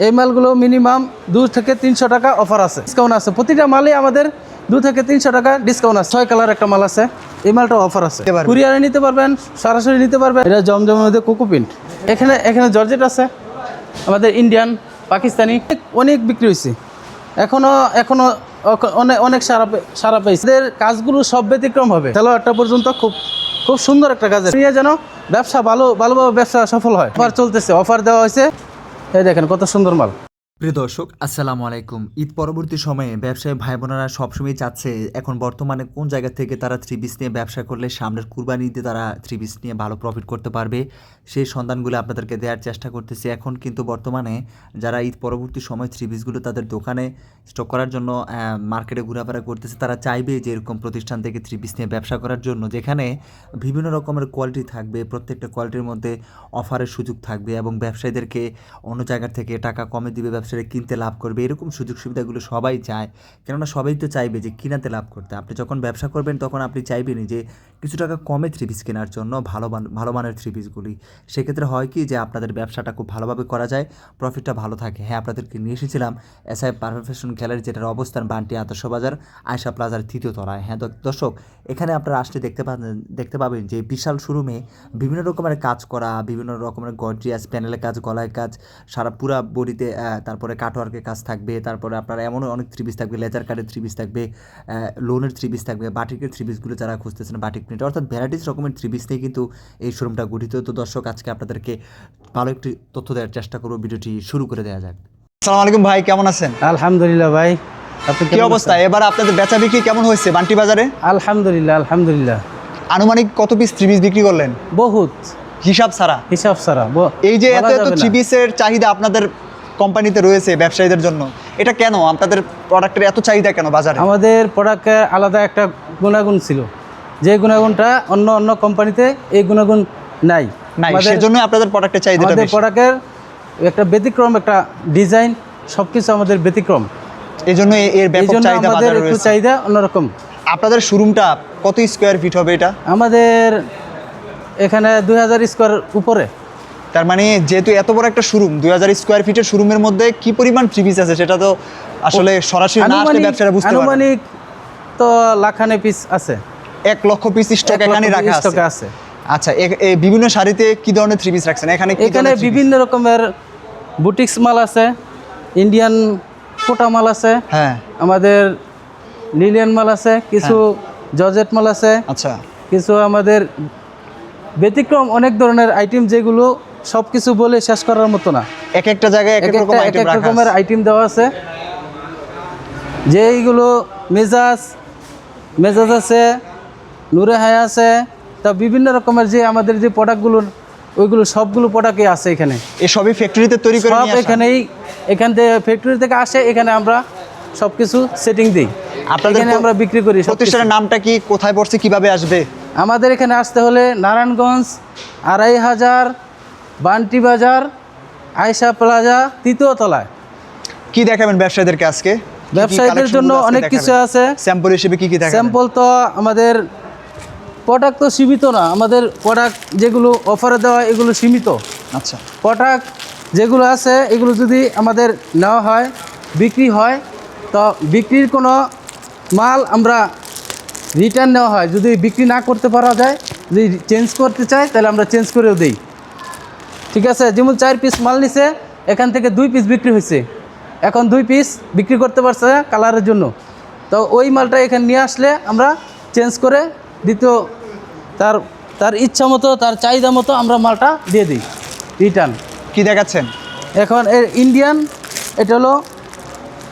এই মালগুলো মিনিমাম 2 থেকে 300 টাকা অফার আছে, ডিসকাউন্ট আছে। প্রতিটা মালে আমাদের 2 থেকে 300 টাকা ডিসকাউন্ট আছে। 6 কালার একটা মাল আছে, এই মালটা অফার আছে। কুরিয়ারে নিতে পারবেন, সরাসরি নিতে পারবেন। এটা জমজমের মধ্যে কোকো প্রিন্ট। এখানে জর্জেট আছে, আমাদের ইন্ডিয়ান, পাকিস্তানি অনেক বিক্রি হয়েছে। এখনো অনেক সারা পেয়েছে। এদের কাজগুলো সব ব্যতিক্রম হবে। একটা পর্যন্ত খুব সুন্দর একটা কাজ নিয়ে যেন ব্যবসা ভালোভাবে ব্যবসা সফল হয়। অফার চলতেছে, অফার দেওয়া হয়েছে। এই দেখেন কত সুন্দর মাল। প্রিয় দর্শক, আসসালামু আলাইকুম। ঈদ পরবর্তী সময়ে ব্যবসায়ী ভাই বোনেরা সবসময় চাচ্ছে এখন বর্তমানে কোন জায়গা থেকে তারা থ্রি পিস নিয়ে ব্যবসা করলে সামনের কুরবানি ঈদে তারা থ্রি পিস নিয়ে ভালো প্রফিট করতে পারবে, সেই সন্ধানগুলো আপনাদেরকে দেওয়ার চেষ্টা করতেছি। এখন কিন্তু বর্তমানে যারা ঈদ পরবর্তী সময় থ্রি পিসগুলো তাদের দোকানে স্টক করার জন্য মার্কেটে ঘোরাফেরা করতেছে, তারা চাইবে যে এরকম প্রতিষ্ঠান থেকে থ্রি পিস নিয়ে ব্যবসা করার জন্য, যেখানে বিভিন্ন রকমের কোয়ালিটি থাকবে, প্রত্যেকটা কোয়ালিটির মধ্যে অফারের সুযোগ থাকবে এবং ব্যবসায়ীদেরকে অন্য জায়গা থেকে টাকা কমে দিবে, ব্যবসায়ীরা কিনতে লাভ করবে। এরকম সুযোগ সুবিধাগুলো সবাই চায়, কেননা সবাই তো চাইবে যে কিনাতে লাভ করতে। আপনি যখন ব্যবসা করবেন তখন আপনি চাইবেনই যে কিছু টাকা কমে থ্রি পিস কেনার জন্য, ভালো মানের থ্রি পিসগুলি। সেক্ষেত্রে হয় কি যে আপনাদের ব্যবসাটা খুব ভালোভাবে করা যায়, প্রফিটটা ভালো থাকে। হ্যাঁ, আপনাদেরকে নিয়ে এসেছিলাম এসআই পারফেক্ট ফ্যাশন গ্যালারি, যেটার অবস্থান বান্টি আদর্শ বাজার, আয়শা প্লাজার 3য় তলায়। হ্যাঁ দর্শক, এখানে আপনারা আসলে দেখতে পাবেন যে বিশাল শোরুমে বিভিন্ন রকমের কাজ করা, বিভিন্ন রকমের গর্জিয়াস প্যানেলের কাজ, গলায় কাজ, সারা পুরা বডিতে, তারপরে কাটওয়ার্কের কাজ থাকবে। তারপরে আপনারা এমনও অনেক থ্রি পিস থাকবে, লেজার কাটের থ্রি পিস থাকবে, লোনের থ্রি পিস থাকবে, বাটিকের থ্রি পিসগুলো যারা খুঁজতেছেন, বাটিক প্রিন্ট, অর্থাৎ ভ্যারাইটিস রকমের থ্রি পিস নিয়ে কিন্তু এই শোরুমটা গঠিত। তো দর্শক, আজকে আপনাদেরকে ভালো একটি তথ্য দেওয়ার চেষ্টা করব। ভিডিওটি শুরু করে দেওয়া যাক। আসসালামু আলাইকুম ভাই, কেমন আছেন? আলহামদুলিল্লাহ ভাই, আপনি কি অবস্থা? এবার আপনাদের বেচা বিক্রি কেমন হয়েছে বান্টি বাজারে? আলহামদুলিল্লাহ। আনুমানিক কত পিস থ্রি পিস বিক্রি করলেন? বহুত, হিসাব ছাড়া। এই যে এত থ্রি পিসের চাহিদা আপনাদের কোম্পানিতে রয়েছে ব্যবসায়ীদের জন্য, এটা কেন? আপনাদের প্রোডাক্টের এত চাহিদা কেন বাজারে? আমাদের প্রোডাক্টের আলাদা একটা গুণাগুণ ছিল, যে গুণাগুণটা অন্য কোম্পানিতে এই গুণাগুণ নাই। সেজন্য আপনাদের প্রোডাক্টের চাহিদা বেশি। আমাদের প্রোডাক্টের একটা ব্যতিক্রম, একটা ডিজাইন, সবকিছু আমাদের ব্যতিক্রম। এইজন্য এর ব্যাপক চাহিদা বাজারে রয়েছে। একটু চাহিদা অন্যরকম। আপনাদের শোরুমটা কত স্কয়ার ফিট হবে এটা? আমাদের এখানে 2000 স্কয়ার উপরে। তার মানে যেহেতু এত বড় একটা শোরুম, 2000 স্কয়ার ফিটের শোরুমের মধ্যে কি পরিমাণ থ্রি পিস আছে সেটা তো আসলে সরাসরি না আসলে ব্যবসায়ীরা বুঝতে পারবে না। আনুমানিক তো লাখানে পিস আছে, 1 লক্ষ পিস স্টক এখানে রাখা আছে। আচ্ছা, এই বিভিন্ন শাড়িতে কি ধরনের থ্রি পিস রাখছেন? এখানে বিভিন্ন রকমের বুটিক্স মাল আছে, ইন্ডিয়ান কোটা মাল আছে, হ্যাঁ, আমাদের লিলিয়ান মাল আছে, কিছু জর্জেট মাল আছে। আচ্ছা, কিছু আমাদের ব্যতিক্রম অনেক ধরনের আইটেম, যেগুলো সব কিছু বলে শেষ করার মতো না। এক একটা জায়গায় এক এক রকমের আইটেম দেওয়া আছে। যে এইগুলো মেজাজ আছে, নূরে হায়া আছে, তা বিভিন্ন রকমের যে আমাদের যে প্রোডাক্টগুলো, ওইগুলো সবগুলো প্রোডাক্টই আছে এখানে। এই সবই ফ্যাক্টরিতে তৈরি করে সব এখান থেকে ফ্যাক্টরি থেকে আসে, এখানে আমরা সব কিছু সেটিং দিই, এখানে আমরা বিক্রি করি। প্রতিষ্ঠানের নামটা কি, কোথায় পড়ছে, কিভাবে আসবে? আমাদের এখানে আসতে হলে নারায়ণগঞ্জ 2500 বান্টি বাজার, আয়শা প্লাজা 3য় তলায়। কি দেখাবেন ব্যবসায়ীদেরকে আজকে? ব্যবসায়ীদের জন্য অনেক কিছু আছে। স্যাম্পল হিসেবে কি দেখাবেন? স্যাম্পল তো আমাদের প্রোডাক্ট তো সীমিত না, আমাদের প্রোডাক্ট যেগুলো অফারে দেওয়া এগুলো সীমিত। আচ্ছা, প্রোডাক্ট যেগুলো আছে এগুলো যদি আমাদের নেওয়া হয়, বিক্রি হয়, তো বিক্রির কোনো মাল আমরা রিটার্ন নেওয়া হয়। যদি বিক্রি না করতে পারা যায়, যদি চেঞ্জ করতে চাই, তাহলে আমরা চেঞ্জ করেও দিই। ঠিক আছে, যেমন 4 পিস মাল নিছে, এখান থেকে 2 পিস বিক্রি হয়েছে, এখন 2 পিস বিক্রি করতে পারছে কালারের জন্য, তো ওই মালটা এখানে নিয়ে আসলে আমরা চেঞ্জ করে দ্বিতীয় তার ইচ্ছা মতো, তার চাহিদা মতো আমরা মালটা দিয়ে দিই রিটার্ন। কি দেখাচ্ছেন এখন ইন্ডিয়ান, এটা হলো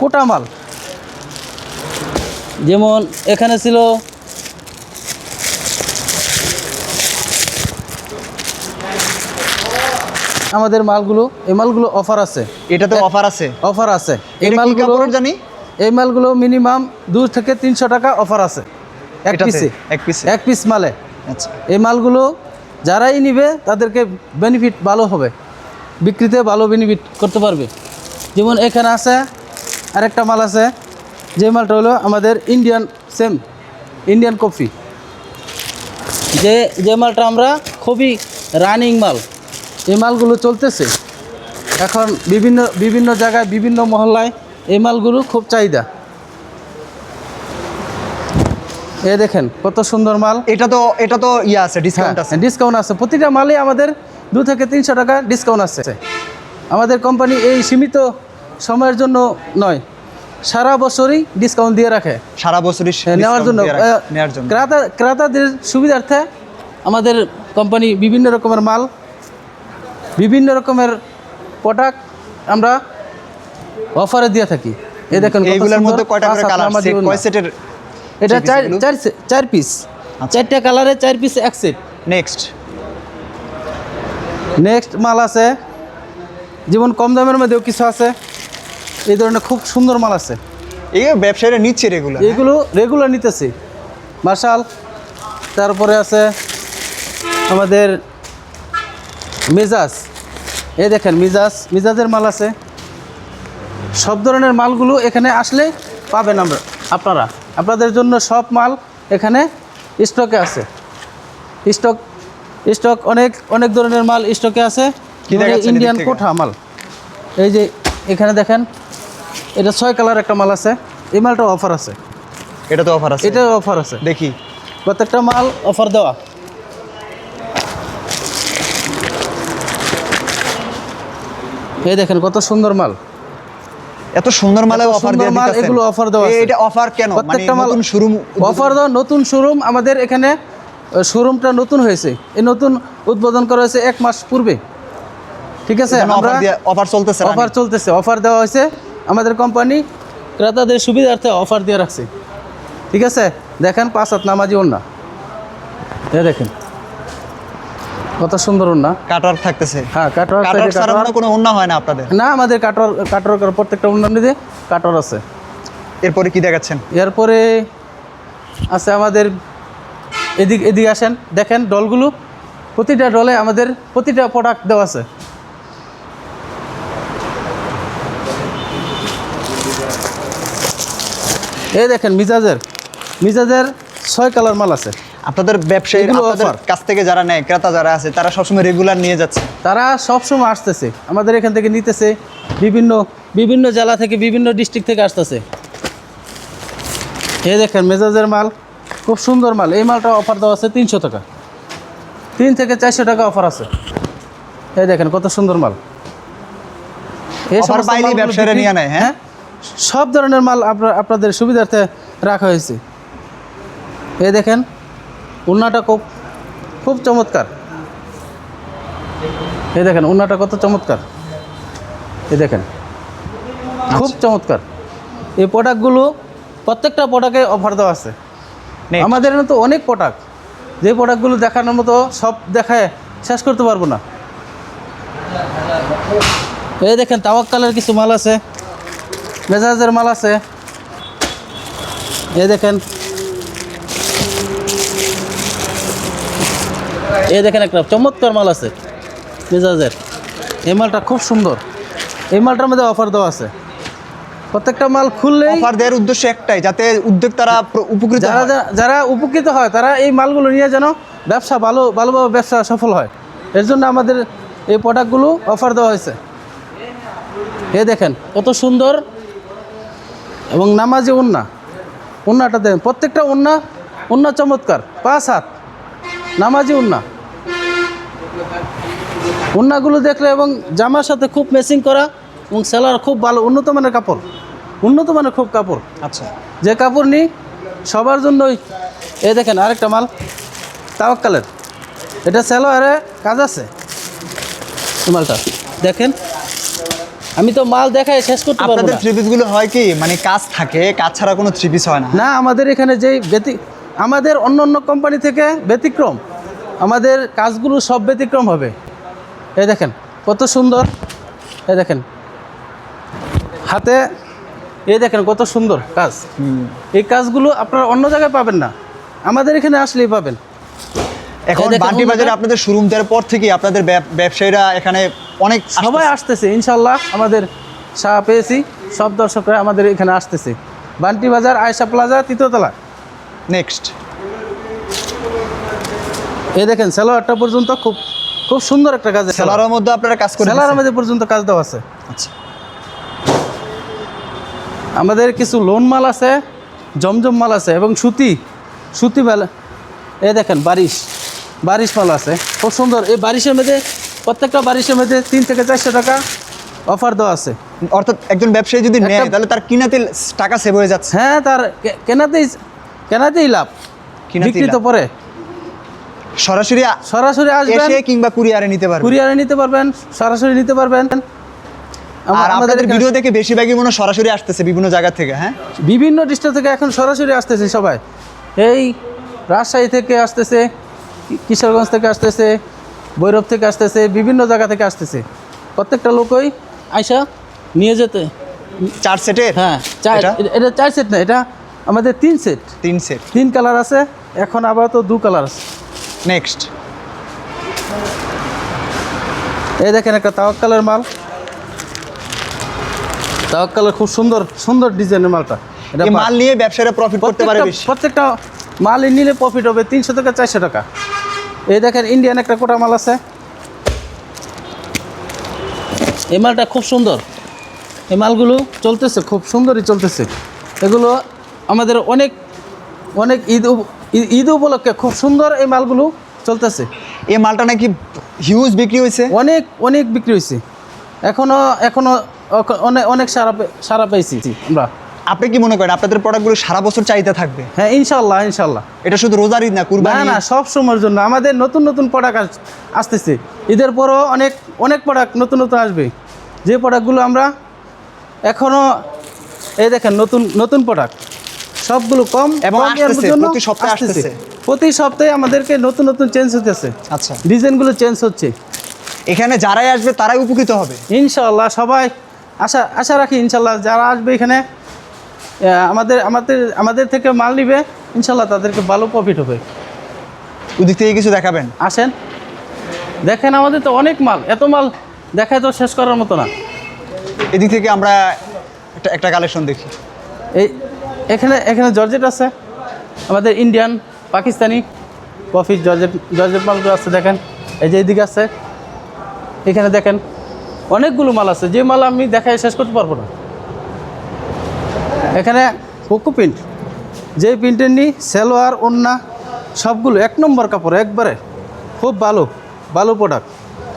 কোটা মাল। যেমন এখানে ছিল আমাদের মালগুলো, এই মালগুলো অফার আছে। এটাতে অফার আছে? অফার আছে। এই মালগুলো মিনিমাম 2 থেকে 300 টাকা অফার আছে এক পিস মালে। আচ্ছা, এই মালগুলো যারাই নিবে তাদেরকে বেনিফিট ভালো হবে, বিক্রিতে ভালো বেনিফিট করতে পারবে। যেমন এখানে আছে আরেকটা মাল আছে, যে মালটা হলো আমাদের ইন্ডিয়ান কফি, যে মালটা আমরা খুবই রানিং মাল, এই মালগুলো চলতেছে এখন বিভিন্ন বিভিন্ন জায়গায় বিভিন্ন মহল্লায় এই মালগুলো খুব চাহিদা। এই দেখেন কত সুন্দর মাল। এটা তো ইয়ে আছে, ডিসকাউন্ট আছে। ডিসকাউন্ট আছে, প্রতিটা মালে আমাদের 2 থেকে 300 টাকা ডিসকাউন্ট আছে। আমাদের কোম্পানি এই সীমিত সময়ের জন্য নয়, সারা বছরই ডিসকাউন্ট দিয়ে রাখে, সারা বছরই নেওয়ার জন্য। নেওয়ার জন্য ক্রেতাদের সুবিধার্থে আমাদের কোম্পানি বিভিন্ন রকমের মাল, বিভিন্ন রকমের প্রোডাক্ট আমরা অফারে দিয়ে থাকি। এই দেখেন এইগুলোর মধ্যে কয়টা করে কালার, কয় সেটের? এটা 4 পিস, 4টা কালারে 4 পিস এক সেট। নেক্সট মাল আছে, যেমন কম দামের মধ্যেও কিছু আছে, এই ধরনের খুব সুন্দর মাল আছে। এই ব্যবসায়ীরা নিচ্ছে এগুলো রেগুলার নিতেছি। মার্শাল, তারপরে আছে আমাদের মেজাজ। এই দেখেন মেজাজের মাল আছে। সব ধরনের মালগুলো এখানে আসলে পাবেন আপনাদের জন্য সব মাল এখানে স্টকে আছে। স্টক অনেক ধরনের মাল স্টকে আছে। ইন্ডিয়ান কোঠা মাল, এই যে এখানে দেখেন, এটা 6 কালার একটা মাল আছে। এই মালটা অফার আছে, এটা তো অফার আছে, এটা অফার আছে। দেখি প্রত্যেকটা মাল অফার দেওয়া। এই দেখেন কত সুন্দর মাল, এত সুন্দর মালে অফার দিয়ে দিতেছেন। এগুলো অফার দেওয়া আছে। এটা অফার কেন? মানে প্রত্যেকটা মাল নতুন শোরুম অফার দেওয়া, নতুন শোরুম আমাদের এখানে। শোরুমটা নতুন হয়েছে, এই নতুন উদ্বোধন করা হয়েছে 1 মাস পূর্বে। ঠিক আছে, অফার চলতেছে, অফার দেওয়া হয়েছে। আমাদের কোম্পানি ক্রেতাদের সুবিধার্থে অফার দিয়ে রাখছে। ঠিক আছে, দেখেন 5 হাত নামাজি ওড়না, দেখেন কত সুন্দর ওড়না, কাটওয়ার্ক থাকতেছে। হ্যাঁ, কাটওয়ার্ক ছাড়া কোনো ওড়না হয় না আপনাদের? না, আমাদের কাটওয়ার্ক প্রত্যেকটা ওড়নার মধ্যে কাটওয়ার্ক আছে। এরপরে কি দেখাচ্ছেন? এরপরে আছে আমাদের এদিকে আসেন, দেখেন ডলগুলো, প্রতিটা ডলে আমাদের প্রতিটা প্রোডাক্ট দেওয়া আছে। এই দেখেন মিজাজের 6 কালার মাল আছে। আপনাদের ব্যবসায়ী আপনাদের কাছ থেকে যারা নেয়, ক্রেতা যারা আছে, তারা সবসময় রেগুলার নিয়ে যাচ্ছে? তারা সবসময় আসতেছে, আমাদের এখান থেকে নিতেছে। বিভিন্ন জেলা থেকে, বিভিন্ন ডিস্ট্রিক্ট থেকে আসতেছে। এই দেখেন মেজাজের মাল, খুব সুন্দর মাল। এই মালটা অফার দেওয়া আছে 300 টাকা, 3 থেকে 400 টাকা অফার আছে। এই দেখেন কত সুন্দর মাল। ব্যবসায়ীরা নিয়ে নেয়। হ্যাঁ, সব ধরনের মাল আপনাদের সুবিধার্থে রাখা হয়েছে। এই দেখেন ওড়নাটা খুব চমৎকার। এই দেখেন ওড়নাটা কত চমৎকার, এই দেখেন খুব চমৎকার। এই প্রোডাক্টগুলো প্রত্যেকটা প্রোডাক্টে অফার দেওয়া আছে। আমাদের তো অনেক প্রোডাক্ট, যে প্রোডাক্টগুলো দেখানোর মতো সব দেখায় শেষ করতে পারবো না। এই দেখেন তাওয়াক্কালের কিছু মাল আছে, মেজাজের মাল আছে। এই দেখেন একটা চমৎকার মাল আছে মেজাজের। এই মালটা খুব সুন্দর। এই মালটার মধ্যে অফার দেওয়া আছে। প্রত্যেকটা মাল খুললে অফার দেওয়ার উদ্দেশ্য একটাই, যাতে উদ্যোক্তারা উপকৃত হয়। যারা উপকৃত হয় তারা এই মালগুলো নিয়ে যেন ভালোভাবে ব্যবসা সফল হয়, এর জন্য আমাদের এই প্রোডাক্টগুলো অফার দেওয়া হয়েছে। এই দেখেন কত সুন্দর এবং নামাজি ওড়নাটা দেন। প্রত্যেকটা ওড়না চমৎকার, 5 হাত নামাজি ওড়নাগুলো দেখলে, এবং জামার সাথে খুব ম্যাচিং করা, এবং সেলার খুব ভালো, উন্নত মানের খুব কাপড়। আচ্ছা, যে কাপড় নিই সবার জন্যই। এই দেখেন আরেকটা মাল তাওয়াক্কালের, এটা সেলোয়ারে কাজ আছে। মালটা দেখেন, আমি তো মাল দেখাই শেষ করতে পারবো না। আপনাদের থ্রি পিসগুলো হয় কি, মানে কাজ থাকে, কাজ ছাড়া কোনো থ্রি পিস হয় না? না, আমাদের এখানে আমাদের অন্য কোম্পানি থেকে ব্যতিক্রম, আমাদের কাজগুলো সব ব্যতিক্রম হবে। এই দেখেন কত সুন্দর, এই দেখেন হাতে, এই দেখেন কত সুন্দর কাজ। এই কাজগুলো আপনারা অন্য জায়গায় পাবেন না, আমাদের এখানে আসলেই পাবেন। এখন বান্টি বাজারে আপনাদের শোরুম দেওয়ার পর থেকে আপনাদের ব্যবসায়ীরা এখানে অনেক সবাই আসতেছে ইনশাল্লাহ। আমাদের সাড়া পেয়েছি, সব দর্শকরা আমাদের এখানে আসতেছে। বান্টি বাজার, আয়েশা প্লাজা, 3য় তলা। নেক্সট এই দেখেন সালোয়ারটা পর্যন্ত খুব খুব সুন্দর একটা কাজ। সেলারের মধ্যে আপনারা কাজ করে সেলারের মধ্যে পর্যন্ত কাজ দেওয়া আছে। আচ্ছা, আমাদের কিছু লোন মাল আছে, জমজম মাল আছে এবং সুতি মাল। এই দেখেন বারিশ মাল আছে খুব সুন্দর। এই বারিশের মধ্যে প্রত্যেকটা বারিশের মধ্যে 3 থেকে 400 টাকা অফার দেওয়া আছে। অর্থাৎ একজন ব্যবসায়ী যদি নেয় তাহলে তার কিনাতে টাকা সেভ হয়ে যাচ্ছে। হ্যাঁ, তার কেনাতেই লাভ, কিনাতেই বিক্রি তো লাভ। পরে। সরাসরি আসবেন, এসে কিংবা কুরিয়ারে নিতে পারবে। কুরিয়ারে নিতে পারবেন, সরাসরি নিতে পারবেন। আর আমাদের ভিডিও দেখে বেশিরভাগই মনে হয় সরাসরি আসতেছে বিভিন্ন জায়গা থেকে। হ্যাঁ, বিভিন্ন ডিস্ট্রিক্ট থেকে এখন সরাসরি আসতেছে সবাই। এই রাজশাহী থেকে আসতেছে, কিশোরগঞ্জ থেকে আসতেছে, ভৈরব থেকে আসতেছে, বিভিন্ন জায়গা থেকে আসতেছে। প্রত্যেকটা লোকই আইসা নিয়ে যেতে। 4 সেটের। হ্যাঁ, এটা? এটা 4 সেট না, এটা আমাদের 3 সেট। 3 সেট। 3 কালার আছে, এখন আপাতত 2 কালার আছে। নেক্সট এই দেখেন একটা তাওয়াক্কালের মাল। তাওয়াক্কালের খুব সুন্দর ডিজাইনের মালটা। এটা এই মাল নিয়ে ব্যবসায়ীরা প্রফিট করতে পারে বেশি। প্রত্যেকটা মাল নিলে প্রফিট হবে 300 থেকে 400 টাকা। এই দেখেন ইন্ডিয়ান একটা কোটা মাল আছে। এই মালটা খুব সুন্দর। এই মালগুলো চলতেছে, খুব সুন্দরই চলতেছে। এগুলো আমাদের অনেক ঈদ উপলক্ষে খুব সুন্দর এই মালগুলো চলতেছে। এই মালটা নাকি হিউজ বিক্রি হয়েছে। অনেক বিক্রি হয়েছে। এখনো অনেক সারা পাইছি আমরা। আপনি কি মনে করেন আপনাদের প্রোডাক্টগুলো সারা বছর চাহিদা থাকবে? হ্যাঁ, ইনশাল্লাহ। এটা শুধু রোজার ঈদ না, কুরবানি? না, সব সময়ের জন্য আমাদের নতুন প্রোডাক্ট আসতেছে। ঈদের পরও অনেক প্রোডাক্ট নতুন আসবে। যে প্রোডাক্টগুলো আমরা এখনো, এই দেখেন নতুন প্রোডাক্ট সবগুলো কম এবং ইয়ের আসতেছে, জন্য প্রতি সপ্তাহে আসতেছে। প্রতি সপ্তাহে আমাদেরকে নতুন চেঞ্জ হতেছে। আচ্ছা, ডিজাইনগুলো চেঞ্জ হচ্ছে। এখানে যারাই আসবে তারাই উপকৃত হবে ইনশাআল্লাহ। সবাই আশা রাখি ইনশাআল্লাহ যারা আসবে এখানে আমাদের থেকে মাল নিবে, ইনশাআল্লাহ তাদেরকে ভালো প্রফিট হবে। ওদিক থেকে কিছু দেখাবেন? আসেন, দেখেন আমাদের তো অনেক মাল, এত মাল দেখায় তো শেষ করার মতো না। এদিক থেকে আমরা একটা কালেকশন দেখি। এখানে জর্জেট আছে, আমাদের ইন্ডিয়ান, পাকিস্তানি কফি জর্জেট মালগুলো আছে। দেখেন এই যে এইদিকে আছে, এখানে দেখেন অনেকগুলো মাল আছে, যে মাল আমি দেখায় শেষ করতে পারবো না। এখানে কোকো প্রিন্ট, যে প্রিন্টের নিই সালোয়ার ওড়না সবগুলো 1 নম্বর কাপড়, একবারে খুব ভালো প্রোডাক্ট।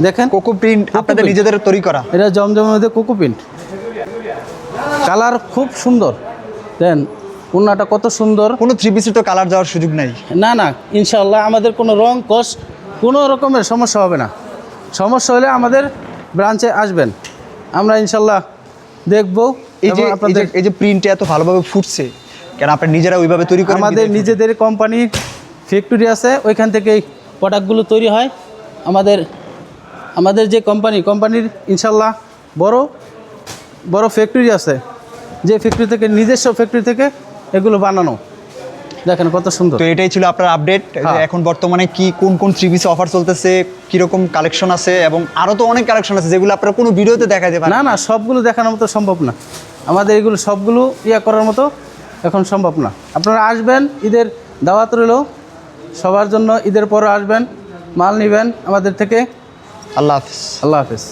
দেখেন কোকো প্রিন্ট আপনাদের নিজেদের তৈরি করা। এটা জমজমের মধ্যে কোকো প্রিন্ট, কালার খুব সুন্দর। দেন ওড়নাটা কত সুন্দর। কোনো 3 পিসের তো কালার যাওয়ার সুযোগ নাই? না, ইনশাআল্লাহ আমাদের কোনো রং কষ কোনো রকমের সমস্যা হবে না। সমস্যা হলে আমাদের ব্রাঞ্চে আসবেন, আমরা ইনশাআল্লাহ দেখবো। এই যে প্রিন্টে এত ভালোভাবে ফুটছে কেন? আপনারা নিজেরা ওইভাবে তৈরি করেন? আমাদের নিজেদের কোম্পানির ফ্যাক্টরি আছে, ওইখান থেকেই প্রোডাক্টগুলো তৈরি হয়। আমাদের যে কোম্পানির ইনশাআল্লাহ বড় ফ্যাক্টরি আছে, যে ফ্যাক্টরি থেকে নিজস্ব ফ্যাক্টরি থেকে এগুলো বানানো। দেখেন কত সুন্দর। তো এটাই ছিল আপনার আপডেট। এখন বর্তমানে কোন 3 পিস অফার চলতেছে, কীরকম কালেকশন আছে, এবং আরও তো অনেক কালেকশন আছে যেগুলো আপনারা কোনো ভিডিওতে দেখাতে পারেন না, সবগুলো দেখানোর মতো সম্ভব না। আমাদের এগুলো সবগুলো করার মতো এখন সম্ভব না। আপনারা আসবেন, ঈদের দাওয়াত রইল সবার জন্য। ঈদের পরও আসবেন, মাল নেবেন আমাদের থেকে। আল্লাহ হাফিজ। আল্লাহ হাফিজ।